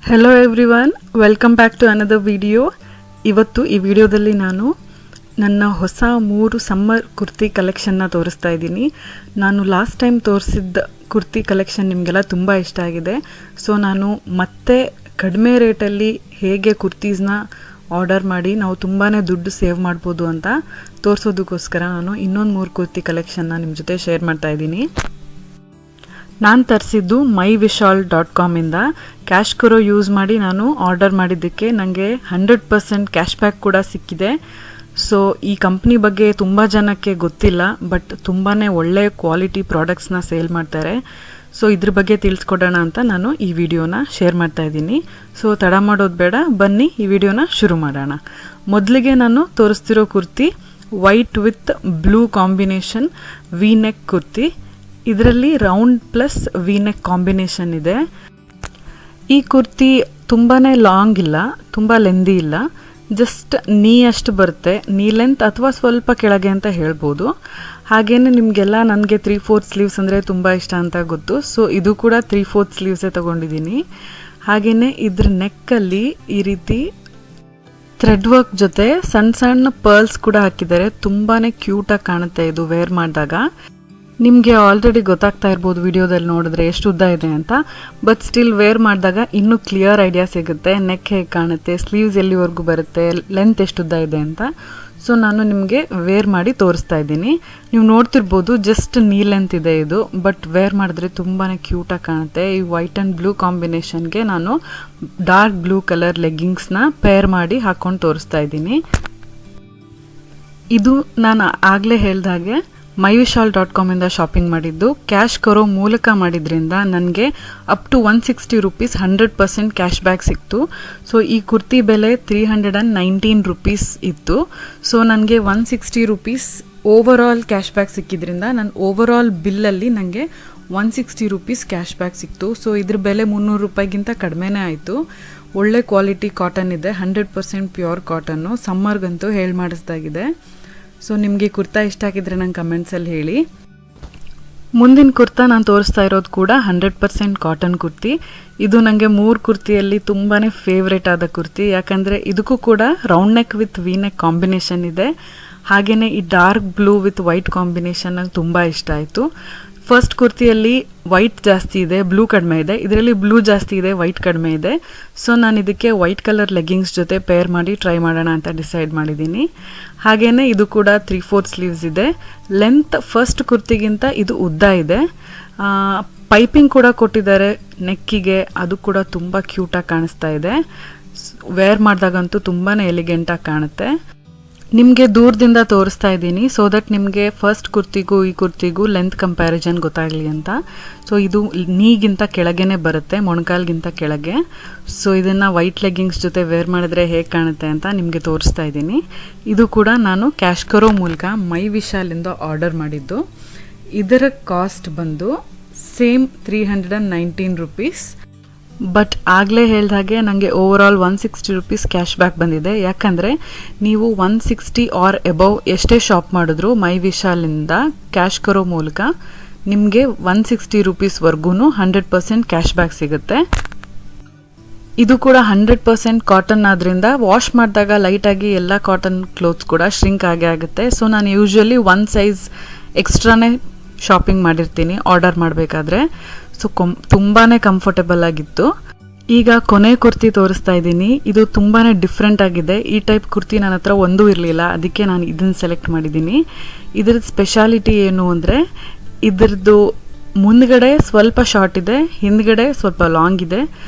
Hello everyone, welcome back to another video. ಇವತ್ತು ಈ ವಿಡಿಯೋದಲ್ಲಿ ನಾನು ನನ್ನ ಹೊಸ 3 ಸಮ್ಮರ್ ಕುರ್ತಿ ಕಲೆಕ್ಷನ್ನ ತೋರಿಸ್ತಾ ಇದ್ದೀನಿ. ನಾನು ಲಾಸ್ಟ್ ಟೈಮ್ ತೋರಿಸಿದ್ದ ಕುರ್ತಿ ಕಲೆಕ್ಷನ್ ನಿಮಗೆಲ್ಲ ತುಂಬ ಇಷ್ಟ ಆಗಿದೆ. ಸೊ ನಾನು ಮತ್ತೆ ಕಡಿಮೆ ರೇಟಲ್ಲಿ ಹೇಗೆ ಕುರ್ತೀಸ್ನ ಆರ್ಡರ್ ಮಾಡಿ ನಾವು ತುಂಬಾ ದುಡ್ಡು ಸೇವ್ ಮಾಡ್ಬೋದು ಅಂತ ತೋರಿಸೋದಕ್ಕೋಸ್ಕರ ನಾನು ಇನ್ನೊಂದು 3 ಕುರ್ತಿ ಕಲೆಕ್ಷನ್ನ ನಿಮ್ಮ ಜೊತೆ ಶೇರ್ ಮಾಡ್ತಾ ಇದ್ದೀನಿ. ನಾನು ತರಿಸಿದ್ದು myvishal.com ಇಂದ ಕ್ಯಾಶ್ ಕರೋ ಯೂಸ್ ಮಾಡಿ ನಾನು ಆರ್ಡರ್ ಮಾಡಿದ್ದಕ್ಕೆ ನನಗೆ 100% ಕ್ಯಾಶ್ ಬ್ಯಾಕ್ ಕೂಡ ಸಿಕ್ಕಿದೆ. ಸೊ ಈ ಕಂಪ್ನಿ ಬಗ್ಗೆ ತುಂಬ ಜನಕ್ಕೆ ಗೊತ್ತಿಲ್ಲ, ಬಟ್ ತುಂಬಾ ಒಳ್ಳೆ ಕ್ವಾಲಿಟಿ ಪ್ರಾಡಕ್ಟ್ಸ್ನ ಸೇಲ್ ಮಾಡ್ತಾರೆ. ಸೊ ಇದ್ರ ಬಗ್ಗೆ ತಿಳಿಸ್ಕೊಡೋಣ ಅಂತ ನಾನು ಈ ವಿಡಿಯೋನ ಶೇರ್ ಮಾಡ್ತಾ ಇದ್ದೀನಿ. ಸೊ ತಡ ಮಾಡೋದು ಬೇಡ, ಬನ್ನಿ ಈ ವಿಡಿಯೋನ ಶುರು ಮಾಡೋಣ. ಮೊದಲಿಗೆ ನಾನು ತೋರಿಸ್ತಿರೋ kurti white with blue combination V neck kurti. ಇದರಲ್ಲಿ round plus V neck combination ಇದೆ. ಈ ಕುರ್ತಿ ತುಂಬಾ ಲಾಂಗ್ ಇಲ್ಲ, ತುಂಬ ಲೆಂದಿ ಇಲ್ಲ, ಜಸ್ಟ್ ನೀ ಅಷ್ಟು ಬರುತ್ತೆ, ನೀ ಲೆಂತ್ ಅಥವಾ ಸ್ವಲ್ಪ ಕೆಳಗೆ ಅಂತ ಹೇಳ್ಬೋದು. ಹಾಗೇನೆ ನಿಮಗೆಲ್ಲ ನನಗೆ 3/4 ಸ್ಲೀವ್ಸ್ ಅಂದರೆ ತುಂಬ ಇಷ್ಟ ಅಂತ ಗೊತ್ತು. ಸೊ ಇದು ಕೂಡ 3/4 ಸ್ಲೀವ್ಸೇ ತೊಗೊಂಡಿದ್ದೀನಿ. ಹಾಗೆಯೇ ಇದ್ರ ನೆಕ್ಕಲ್ಲಿ ಈ ರೀತಿ ಥ್ರೆಡ್ ವರ್ಕ್ ಜೊತೆ ಸಣ್ಣ ಸಣ್ಣ ಪರ್ಲ್ಸ್ ಕೂಡ ಹಾಕಿದ್ದಾರೆ. ತುಂಬಾ ಕ್ಯೂಟಾಗಿ ಕಾಣುತ್ತೆ ಇದು ವೇರ್ ಮಾಡಿದಾಗ. ನಿಮಗೆ ಆಲ್ರೆಡಿ ಗೊತ್ತಾಗ್ತಾ ಇರ್ಬೋದು ವಿಡಿಯೋದಲ್ಲಿ ನೋಡಿದ್ರೆ ಎಷ್ಟು ಉದ್ದ ಇದೆ ಅಂತ, ಬಟ್ ಸ್ಟಿಲ್ ವೇರ್ ಮಾಡಿದಾಗ ಇನ್ನೂ ಕ್ಲಿಯರ್ ಐಡಿಯಾ ಸಿಗುತ್ತೆ. ನೆಕ್ ಹೇಗೆ ಕಾಣುತ್ತೆ, ಸ್ಲೀವ್ಸ್ ಎಲ್ಲಿವರೆಗೂ ಬರುತ್ತೆ, ಲೆಂತ್ ಎಷ್ಟು ಉದ್ದ ಇದೆ ಅಂತ. ಸೊ ನಾನು ನಿಮಗೆ ವೇರ್ ಮಾಡಿ ತೋರಿಸ್ತಾ ಇದ್ದೀನಿ. ನೀವು ನೋಡ್ತಿರ್ಬೋದು ಜಸ್ಟ್ ನೀ ಲೆಂತ್ ಇದೆ ಇದು, ಬಟ್ ವೇರ್ ಮಾಡಿದ್ರೆ ತುಂಬಾ ಕ್ಯೂಟಾಗಿ ಕಾಣುತ್ತೆ. ಈ ವೈಟ್ ಆ್ಯಂಡ್ ಬ್ಲೂ ಕಾಂಬಿನೇಷನ್ಗೆ ನಾನು ಡಾರ್ಕ್ ಬ್ಲೂ ಕಲರ್ ಲೆಗ್ಗಿಂಗ್ಸ್ನ ಪೇರ್ ಮಾಡಿ ಹಾಕ್ಕೊಂಡು ತೋರಿಸ್ತಾ ಇದ್ದೀನಿ. ಇದು ನಾನು ಆಗಲೇ ಹೇಳ್ದಾಗೆ myvishal.com ಇಂದ ಶಾಪಿಂಗ್ ಮಾಡಿದ್ದು. ಕ್ಯಾಶ್ ಕರೋ ಮೂಲಕ ಮಾಡಿದ್ರಿಂದ ನನಗೆ up to 160 rupees 100% cash back ಸಿಕ್ತು. ಸೊ ಈ ಕುರ್ತಿ ಬೆಲೆ 319 ರೂಪೀಸ್ ಇತ್ತು. ಸೊ ನನಗೆ 160 rupees overall cash back ಸಿಕ್ಕಿದ್ರಿಂದ ನನ್ನ ಓವರ್ ಆಲ್ ಬಿಲ್ಲಲ್ಲಿ ನನಗೆ 160 ರೂಪೀಸ್ ಕ್ಯಾಶ್ ಬ್ಯಾಕ್ ಸಿಕ್ತು. ಸೊ ಇದ್ರ ಬೆಲೆ 300 ರೂಪಾಯಿಗಿಂತ ಕಡಿಮೆನೇ ಆಯಿತು. ಒಳ್ಳೆ ಕ್ವಾಲಿಟಿ ಕಾಟನ್ ಇದೆ, 100% ಪ್ಯೂರ್ ಕಾಟನ್ನು. ಸಮ್ಮರ್ಗಂತೂ ಹೇಳಿ ಮಾಡಿಸ್ದಾಗಿದೆ. ಸೊ ನಿಮಗೆ ಕುರ್ತಾ ಇಷ್ಟ ಆಗಿದ್ರೆ ನಂಗೆ ಕಮೆಂಟ್ಸಲ್ಲಿ ಹೇಳಿ. ಮುಂದಿನ ಕುರ್ತಾ ನಾನು ತೋರಿಸ್ತಾ ಇರೋದು ಕೂಡ 100% ಕಾಟನ್ ಕುರ್ತಿ. ಇದು ನನಗೆ 3 ಕುರ್ತಿಯಲ್ಲಿ ತುಂಬಾ ಫೇವ್ರೇಟ್ ಆದ ಕುರ್ತಿ. ಯಾಕಂದರೆ ಇದಕ್ಕೂ ಕೂಡ round neck with V neck combination ಇದೆ. ಹಾಗೆಯೇ ಈ dark blue with white combination ನಂಗೆ ತುಂಬ ಇಷ್ಟ ಆಯಿತು. ಫಸ್ಟ್ ಕುರ್ತಿಯಲ್ಲಿ ವೈಟ್ ಜಾಸ್ತಿ ಇದೆ, ಬ್ಲೂ ಕಡಿಮೆ ಇದೆ. ಇದರಲ್ಲಿ ಬ್ಲೂ ಜಾಸ್ತಿ ಇದೆ, ವೈಟ್ ಕಡಿಮೆ ಇದೆ. ಸೊ ನಾನು ಇದಕ್ಕೆ ವೈಟ್ ಕಲರ್ ಲೆಗ್ಗಿಂಗ್ಸ್ ಜೊತೆ ಪೇರ್ ಮಾಡಿ ಟ್ರೈ ಮಾಡೋಣ ಅಂತ ಡಿಸೈಡ್ ಮಾಡಿದ್ದೀನಿ. ಹಾಗೆಯೇ ಇದು ಕೂಡ 3/4 ಸ್ಲೀವ್ಸ್ ಇದೆ. ಲೆಂತ್ ಫಸ್ಟ್ ಕುರ್ತಿಗಿಂತ ಇದು ಉದ್ದ ಇದೆ. ಪೈಪಿಂಗ್ ಕೂಡ ಕೊಟ್ಟಿದ್ದಾರೆ ನೆಕ್ಕಿಗೆ, ಅದು ಕೂಡ ತುಂಬ ಕ್ಯೂಟಾಗಿ ಕಾಣಿಸ್ತಾ ಇದೆ. ವೇರ್ ಮಾಡಿದಾಗಂತೂ ತುಂಬಾ ಎಲಿಗೆಂಟಾಗಿ ಕಾಣುತ್ತೆ. ನಿಮಗೆ ದೂರದಿಂದ ತೋರಿಸ್ತಾ ಇದ್ದೀನಿ ಸೊ ದಟ್ ನಿಮಗೆ ಫಸ್ಟ್ ಕುರ್ತಿಗೂ ಈ ಕುರ್ತಿಗೂ ಲೆಂತ್ ಕಂಪ್ಯಾರಿಸನ್ ಗೊತ್ತಾಗಲಿ ಅಂತ. ಸೊ ಇದು ನೀಗಿಂತ ಕೆಳಗೇನೆ ಬರುತ್ತೆ, ಮೊಣಕಾಲ್ಗಿಂತ ಕೆಳಗೆ. ಸೊ ಇದನ್ನು ವೈಟ್ ಲೆಗ್ಗಿಂಗ್ಸ್ ಜೊತೆ ವೇರ್ ಮಾಡಿದ್ರೆ ಹೇಗೆ ಕಾಣುತ್ತೆ ಅಂತ ನಿಮಗೆ ತೋರಿಸ್ತಾ ಇದ್ದೀನಿ. ಇದು ಕೂಡ ನಾನು ಕ್ಯಾಶ್ ಕರೋ ಮೂಲಕ myvishal.ಇಂದ ಆರ್ಡರ್ ಮಾಡಿದ್ದು. ಇದರ ಕಾಸ್ಟ್ ಬಂದು ಸೇಮ್ 319 ರೂಪೀಸ್. ಬಟ್ ಆಗಲೇ ಹೇಳಿದಾಗೆ ನನಗೆ over all 160 rupees cash back ಬಂದಿದೆ. ಯಾಕಂದರೆ ನೀವು 160 ಆರ್ ಎಬವ್ ಎಷ್ಟೇ ಶಾಪ್ ಮಾಡಿದ್ರು myvishal.ಇಂದ ಕ್ಯಾಶ್ ಕರೋ ಮೂಲಕ ನಿಮಗೆ 160 ರೂಪೀಸ್ವರೆಗೂ 100% ಕ್ಯಾಶ್ ಬ್ಯಾಕ್ ಸಿಗುತ್ತೆ. ಇದು ಕೂಡ 100% ಕಾಟನ್ ಆದ್ದರಿಂದ ವಾಶ್ ಮಾಡಿದಾಗ ಲೈಟಾಗಿ ಎಲ್ಲ ಕಾಟನ್ ಕ್ಲೋತ್ಸ್ ಕೂಡ ಶ್ರಿಂಕ್ ಆಗೇ ಆಗುತ್ತೆ. ಸೊ ನಾನು ಯೂಶ್ವಲಿ 1 ಸೈಜ್ ಎಕ್ಸ್ಟ್ರಾನೇ ಶಾಪಿಂಗ್ ಮಾಡಿರ್ತೀನಿ ಆರ್ಡರ್ ಮಾಡಬೇಕಾದ್ರೆ. ಸೊ ತುಂಬಾ ಕಂಫರ್ಟಬಲ್ ಆಗಿತ್ತು. ಈಗ ಕೊನೆ ಕುರ್ತಿ ತೋರಿಸ್ತಾ ಇದ್ದೀನಿ. ಇದು ತುಂಬಾ ಡಿಫ್ರೆಂಟ್ ಆಗಿದೆ. ಈ ಟೈಪ್ ಕುರ್ತಿ ನನ್ನ ಹತ್ರ ಒಂದೂ ಇರಲಿಲ್ಲ, ಅದಕ್ಕೆ ನಾನು ಇದನ್ನು ಸೆಲೆಕ್ಟ್ ಮಾಡಿದ್ದೀನಿ. ಇದ್ರದ್ದು ಸ್ಪೆಷಾಲಿಟಿ ಏನು ಅಂದರೆ ಇದ್ರದ್ದು ಮುಂದ್ಗಡೆ ಸ್ವಲ್ಪ ಶಾರ್ಟ್ ಇದೆ, ಹಿಂದ್ಗಡೆ ಸ್ವಲ್ಪ ಲಾಂಗ್ ಇದೆ.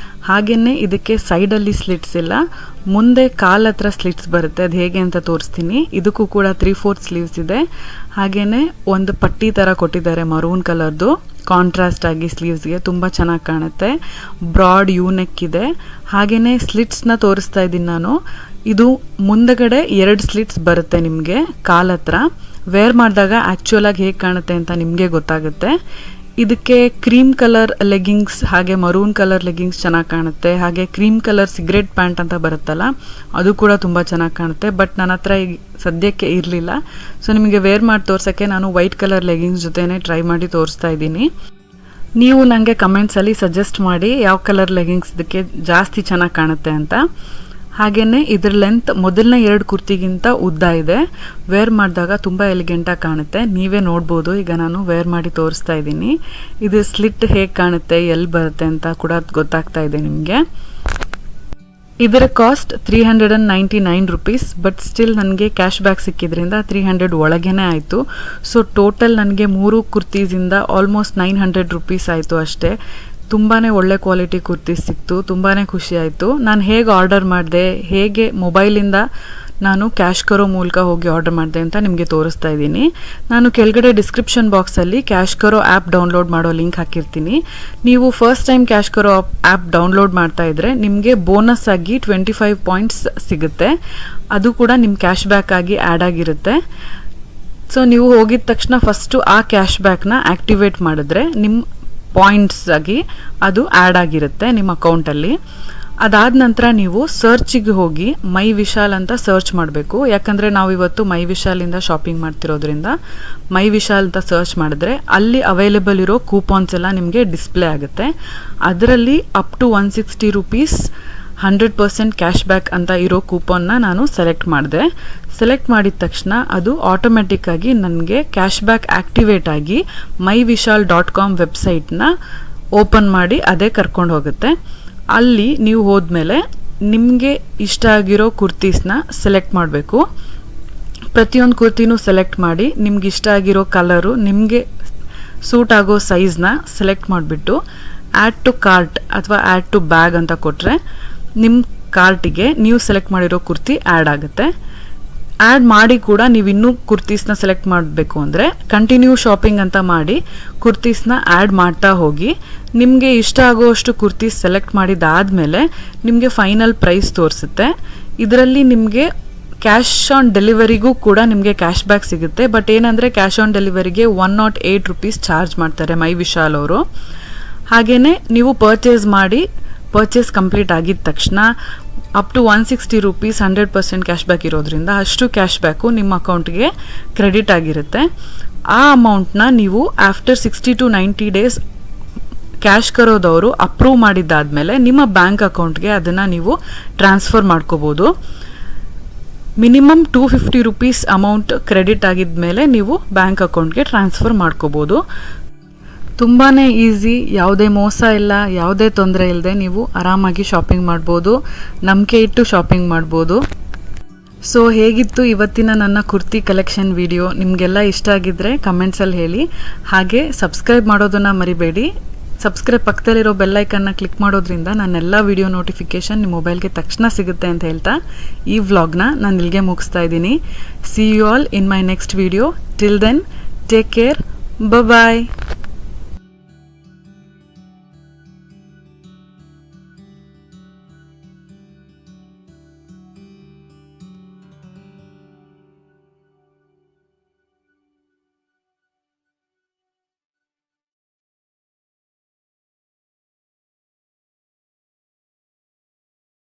ಹಾಗೆಯೇ ಇದಕ್ಕೆ ಸೈಡಲ್ಲಿ ಸ್ಲಿಟ್ಸ್ ಇಲ್ಲ, ಮುಂದೆ ಕಾಲ ಹತ್ರ ಸ್ಲಿಟ್ಸ್ ಬರುತ್ತೆ. ಅದು ಹೇಗೆ ಅಂತ ತೋರಿಸ್ತೀನಿ. ಇದಕ್ಕೂ ಕೂಡ 3/4 ಸ್ಲೀವ್ಸ್ ಇದೆ. ಹಾಗೆಯೇ ಒಂದು ಪಟ್ಟಿ ಥರ ಕೊಟ್ಟಿದ್ದಾರೆ ಮರೂನ್ ಕಲರ್ದು, ಕಾಂಟ್ರಾಸ್ಟ್ ಆಗಿ ಸ್ಲೀವ್ಸ್ಗೆ ತುಂಬ ಚೆನ್ನಾಗಿ ಕಾಣುತ್ತೆ. ಬ್ರಾಡ್ ಯೂ ನೆಕ್ ಇದೆ. ಹಾಗೆಯೇ ಸ್ಲಿಟ್ಸ್ನ ತೋರಿಸ್ತಾ ಇದ್ದೀನಿ ನಾನು. ಇದು ಮುಂದಗಡೆ 2 ಸ್ಲಿಟ್ಸ್ ಬರುತ್ತೆ ನಿಮಗೆ ಕಾಲ ಹತ್ರ. ವೇರ್ ಮಾಡಿದಾಗ ಆ್ಯಕ್ಚುಲಾಗಿ ಹೇಗೆ ಕಾಣುತ್ತೆ ಅಂತ ನಿಮಗೆ ಗೊತ್ತಾಗುತ್ತೆ. ಇದಕ್ಕೆ ಕ್ರೀಮ್ ಕಲರ್ ಲೆಗ್ಗಿಂಗ್ಸ್ ಹಾಗೆ ಮರೂನ್ ಕಲರ್ ಲೆಗ್ಗಿಂಗ್ಸ್ ಚೆನ್ನಾಗಿ ಕಾಣುತ್ತೆ. ಹಾಗೆ ಕ್ರೀಮ್ ಕಲರ್ ಸಿಗರೇಟ್ ಪ್ಯಾಂಟ್ ಅಂತ ಬರುತ್ತಲ್ಲ, ಅದು ಕೂಡ ತುಂಬ ಚೆನ್ನಾಗಿ ಕಾಣುತ್ತೆ. ಬಟ್ ನನ್ನ ಹತ್ರ ಈಗ ಸದ್ಯಕ್ಕೆ ಇರಲಿಲ್ಲ. ಸೊ ನಿಮಗೆ ವೇರ್ ಮಾಡಿ ತೋರ್ಸೋಕ್ಕೆ ನಾನು ವೈಟ್ ಕಲರ್ ಲೆಗ್ಗಿಂಗ್ಸ್ ಜೊತೆನೇ ಟ್ರೈ ಮಾಡಿ ತೋರಿಸ್ತಾ ಇದ್ದೀನಿ. ನೀವು ನನಗೆ ಕಮೆಂಟ್ಸಲ್ಲಿ ಸಜೆಸ್ಟ್ ಮಾಡಿ ಯಾವ ಕಲರ್ ಲೆಗಿಂಗ್ಸ್ ಇದಕ್ಕೆ ಜಾಸ್ತಿ ಚೆನ್ನಾಗಿ ಕಾಣುತ್ತೆ ಅಂತ. ಹಾಗೆಯೇ ಇದ್ರ ಲೆಂತ್ ಮೊದಲನೇ 2 ಕುರ್ತಿಗಿಂತ ಉದ್ದ ಇದೆ. ವೇರ್ ಮಾಡಿದಾಗ ತುಂಬ ಎಲಿಗೆಂಟಾಗಿ ಕಾಣುತ್ತೆ. ನೀವೇ ನೋಡ್ಬೋದು. ಈಗ ನಾನು ವೇರ್ ಮಾಡಿ ತೋರಿಸ್ತಾ ಇದ್ದೀನಿ. ಇದು ಸ್ಲಿಟ್ ಹೇಗೆ ಕಾಣುತ್ತೆ, ಎಲ್ಲಿ ಬರುತ್ತೆ ಅಂತ ಕೂಡ ಗೊತ್ತಾಗ್ತಾ ಇದೆ ನಿಮಗೆ. ಇದರ ಕಾಸ್ಟ್ 399 ರುಪೀಸ್. ಬಟ್ ಸ್ಟಿಲ್ ನನಗೆ ಕ್ಯಾಶ್ ಬ್ಯಾಕ್ ಸಿಕ್ಕಿದ್ರಿಂದ 300 ಒಳಗೇನೆ ಆಯಿತು. ಸೊ ಟೋಟಲ್ ನನಗೆ 3 ಕುರ್ತೀಸಿಂದ ಆಲ್ಮೋಸ್ಟ್ 900 ರುಪೀಸ್ ಆಯಿತು ಅಷ್ಟೇ. ತುಂಬಾ ಒಳ್ಳೆ ಕ್ವಾಲಿಟಿ ಕುರ್ತೀಸ್ ಸಿಕ್ತು. ತುಂಬಾ ಖುಷಿ ಆಯಿತು. ನಾನು ಹೇಗೆ ಆರ್ಡರ್ ಮಾಡಿದೆ, ಹೇಗೆ ಮೊಬೈಲಿಂದ ನಾನು ಕ್ಯಾಶ್ ಕರೋ ಮೂಲಕ ಹೋಗಿ ಆರ್ಡರ್ ಮಾಡಿದೆ ಅಂತ ನಿಮಗೆ ತೋರಿಸ್ತಾ ಇದ್ದೀನಿ. ನಾನು ಕೆಳಗಡೆ ಡಿಸ್ಕ್ರಿಪ್ಷನ್ ಬಾಕ್ಸಲ್ಲಿ ಕ್ಯಾಶ್ ಕರೋ ಆ್ಯಪ್ ಡೌನ್ಲೋಡ್ ಮಾಡೋ ಲಿಂಕ್ ಹಾಕಿರ್ತೀನಿ. ನೀವು first time CashKaro app download ಮಾಡ್ತಾ ಇದ್ರೆ ನಿಮಗೆ ಬೋನಸ್ ಆಗಿ 25 ಪಾಯಿಂಟ್ಸ್ ಸಿಗುತ್ತೆ. ಅದು ಕೂಡ ನಿಮ್ಮ ಕ್ಯಾಶ್ ಬ್ಯಾಕ್ ಆಗಿ ಆ್ಯಡ್ ಆಗಿರುತ್ತೆ. ಸೊ ನೀವು ಹೋಗಿದ ತಕ್ಷಣ ಫಸ್ಟು ಆ ಕ್ಯಾಶ್ ಬ್ಯಾಕ್ನ ಆ್ಯಕ್ಟಿವೇಟ್ ಮಾಡಿದ್ರೆ ನಿಮ್ಮ ಪಾಯಿಂಟ್ಸ್ ಆಗಿ ಅದು ಆ್ಯಡ್ ಆಗಿರುತ್ತೆ ನಿಮ್ಮ ಅಕೌಂಟಲ್ಲಿ. ಅದಾದ ನಂತರ ನೀವು ಸರ್ಚಿಗೆ ಹೋಗಿ ಮೈ ವಿಶಾಲ್ ಅಂತ ಸರ್ಚ್ ಮಾಡಬೇಕು. ಯಾಕಂದರೆ ನಾವು ಇವತ್ತು ಮೈ ವಿಶಾಲಿಂದ ಶಾಪಿಂಗ್ ಮಾಡ್ತಿರೋದ್ರಿಂದ ಮೈ ವಿಶಾಲ್ ಅಂತ ಸರ್ಚ್ ಮಾಡಿದ್ರೆ ಅಲ್ಲಿ ಅವೈಲೇಬಲ್ ಇರೋ ಕೂಪಾನ್ಸ್ ಎಲ್ಲ ನಿಮಗೆ ಡಿಸ್ಪ್ಲೇ ಆಗುತ್ತೆ. ಅದರಲ್ಲಿ up to 160 rupees 100% cash back ಅಂತ ಇರೋ ಕೂಪನ್ನ ನಾನು ಸೆಲೆಕ್ಟ್ ಮಾಡಿದೆ. ಸೆಲೆಕ್ಟ್ ಮಾಡಿದ ತಕ್ಷಣ ಅದು ಆಟೋಮೆಟಿಕ್ಕಾಗಿ ನನಗೆ ಕ್ಯಾಶ್ ಬ್ಯಾಕ್ ಆ್ಯಕ್ಟಿವೇಟ್ ಆಗಿ myvishal.com ವೆಬ್ಸೈಟ್ನ ಓಪನ್ ಮಾಡಿ ಅದೇ ಕರ್ಕೊಂಡು ಹೋಗುತ್ತೆ. ಅಲ್ಲಿ ನೀವು ಹೋದ್ಮೇಲೆ ನಿಮಗೆ ಇಷ್ಟ ಆಗಿರೋ ಕುರ್ತೀಸ್ನ ಸೆಲೆಕ್ಟ್ ಮಾಡಬೇಕು. ಪ್ರತಿಯೊಂದು ಕುರ್ತಿನೂ ಸೆಲೆಕ್ಟ್ ಮಾಡಿ ನಿಮ್ಗೆ ಇಷ್ಟ ಆಗಿರೋ ಕಲರು, ನಿಮಗೆ ಸೂಟ್ ಆಗೋ ಸೈಜ್ನ ಸೆಲೆಕ್ಟ್ ಮಾಡಿಬಿಟ್ಟು ಆ್ಯಡ್ ಟು ಕಾರ್ಟ್ ಅಥವಾ ಆ್ಯಡ್ ಟು ಬ್ಯಾಗ್ ಅಂತ ಕೊಟ್ಟರೆ ನಿಮ್ಮ ಕಾರ್ಟಿಗೆ ನೀವು ಸೆಲೆಕ್ಟ್ ಮಾಡಿರೋ ಕುರ್ತಿ ಆ್ಯಡ್ ಆಗುತ್ತೆ. ಆ್ಯಡ್ ಮಾಡಿ ಕೂಡ ನೀವು ಇನ್ನೂ ಕುರ್ತೀಸ್ನ ಸೆಲೆಕ್ಟ್ ಮಾಡಬೇಕು ಅಂದರೆ ಕಂಟಿನ್ಯೂ ಶಾಪಿಂಗ್ ಅಂತ ಮಾಡಿ ಕುರ್ತೀಸ್ನ ಆ್ಯಡ್ ಮಾಡ್ತಾ ಹೋಗಿ ನಿಮಗೆ ಇಷ್ಟ ಆಗೋಷ್ಟು ಕುರ್ತೀಸ್ ಸೆಲೆಕ್ಟ್ ಮಾಡಿದಾದಮೇಲೆ ನಿಮಗೆ ಫೈನಲ್ ಪ್ರೈಸ್ ತೋರಿಸುತ್ತೆ. ಇದರಲ್ಲಿ ನಿಮಗೆ ಕ್ಯಾಶ್ ಆನ್ ಡೆಲಿವರಿಗೂ ಕೂಡ ನಿಮಗೆ ಕ್ಯಾಶ್ ಬ್ಯಾಕ್ ಸಿಗುತ್ತೆ. ಬಟ್ ಏನಂದರೆ ಕ್ಯಾಶ್ ಆನ್ ಡೆಲಿವರಿಗೆ 108 ರುಪೀಸ್ ಚಾರ್ಜ್ ಮಾಡ್ತಾರೆ ಮೈ ವಿಶಾಲ್ ಅವರು. ಹಾಗೆಯೇ ನೀವು ಪರ್ಚೇಸ್ ಕಂಪ್ಲೀಟ್ ಆಗಿದ ತಕ್ಷಣ up to 160 rupees 100% cash back ಇರೋದ್ರಿಂದ ಅಷ್ಟು ಕ್ಯಾಶ್ ಬ್ಯಾಕು ನಿಮ್ಮ ಅಕೌಂಟ್ಗೆ ಕ್ರೆಡಿಟ್ ಆಗಿರುತ್ತೆ. ಆ ಅಮೌಂಟ್ನ ನೀವು ಆಫ್ಟರ್ 60 to 90 ಡೇಸ್ ಕ್ಯಾಶ್ ಕರೋದವರು ಅಪ್ರೂವ್ ಮಾಡಿದ್ದಾದಮೇಲೆ ನಿಮ್ಮ ಬ್ಯಾಂಕ್ ಅಕೌಂಟ್ಗೆ ಅದನ್ನು ನೀವು ಟ್ರಾನ್ಸ್ಫರ್ ಮಾಡ್ಕೋಬೋದು. ಮಿನಿಮಮ್ 250 ರುಪೀಸ್ ಅಮೌಂಟ್ ಕ್ರೆಡಿಟ್ ಆಗಿದ ಮೇಲೆ ನೀವು ಬ್ಯಾಂಕ್ ಅಕೌಂಟ್ಗೆ ಟ್ರಾನ್ಸ್ಫರ್ ಮಾಡ್ಕೋಬೋದು. ತುಂಬಾ ಈಸಿ, ಯಾವುದೇ ಮೋಸ ಇಲ್ಲ, ಯಾವುದೇ ತೊಂದರೆ ಇಲ್ಲದೆ ನೀವು ಆರಾಮಾಗಿ ಶಾಪಿಂಗ್ ಮಾಡ್ಬೋದು, ನಂಬಿಕೆ ಇಟ್ಟು ಶಾಪಿಂಗ್ ಮಾಡ್ಬೋದು. ಸೊ ಹೇಗಿತ್ತು ಇವತ್ತಿನ ನನ್ನ ಕುರ್ತಿ ಕಲೆಕ್ಷನ್ ವಿಡಿಯೋ? ನಿಮಗೆಲ್ಲ ಇಷ್ಟ ಆಗಿದ್ದರೆ ಕಮೆಂಟ್ಸಲ್ಲಿ ಹೇಳಿ. ಹಾಗೆ ಸಬ್ಸ್ಕ್ರೈಬ್ ಮಾಡೋದನ್ನು ಮರಿಬೇಡಿ. ಸಬ್ಸ್ಕ್ರೈಬ್ ಪಕ್ಕದಲ್ಲಿರೋ ಬೆಲ್ಲೈಕನ್ನ ಕ್ಲಿಕ್ ಮಾಡೋದ್ರಿಂದ ನನ್ನೆಲ್ಲ ವಿಡಿಯೋ ನೋಟಿಫಿಕೇಷನ್ ನಿಮ್ಮ ಮೊಬೈಲ್ಗೆ ತಕ್ಷಣ ಸಿಗುತ್ತೆ ಅಂತ ಹೇಳ್ತಾ ಈ ವ್ಲಾಗ್ನ ನಾನು ಇಲ್ಲಿಗೆ ಮುಗಿಸ್ತಾ ಇದ್ದೀನಿ. See you all in my next video. Till then take care. Bye.